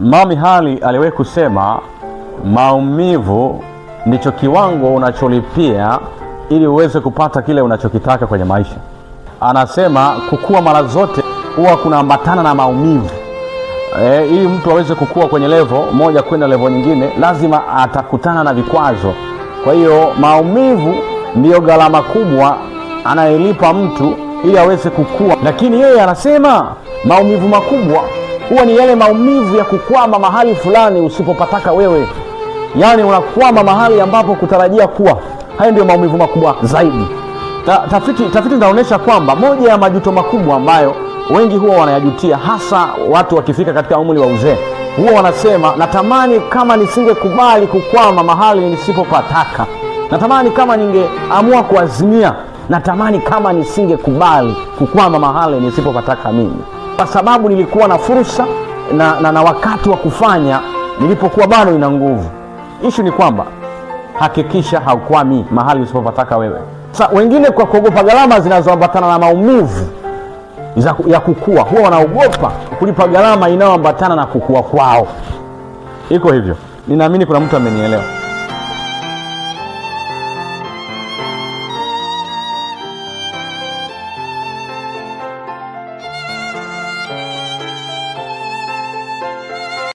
Mami Hali aliwahi kusema maumivu ndicho kiwango unacholipia ili uweze kupata kile unachokitaka kwenye maisha. Anasema kukua mara zote huwa kunaambatana na maumivu. Ili mtu aweze kukua kwenye level moja kwenda level nyingine, lazima atakutana na vikwazo. Kwa hiyo maumivu ndiyo gharama kubwa anayelipa mtu ili aweze kukua. Lakini yeye anasema maumivu makubwa huwa ni yale maumivu ya kukwama mahali fulani usipopataka wewe. Yaani unakwama mahali ambapo kutarajia kuwa. Hayo ndio maumivu makubwa zaidi. Tafiti zinaonyesha kwamba moja ya majuto makubwa ambayo wengi huwa wanayajutia, hasa watu wakifika katika umri wa uzee, huwa wanasema natamani kama nisingekubali kukwama mahali nisipopataka. Natamani kama ningeamua kuazimia, natamani kama nisingekubali kukwama mahali nisipopataka mimi. Kwa sababu nilikuwa na fursa na wakati wa kufanya nilipokuwa bado nina nguvu. Issue ni kwamba hakikisha haukwami mahali usipopataka wewe. Sasa wengine kwa kuogopa gharama zinazoambatana na maumivu ya kukua, huwa wanaogopa kulipa gharama inayoambatana na kukua kwao. Iko hivyo. Ninaamini kuna mtu amenielewa.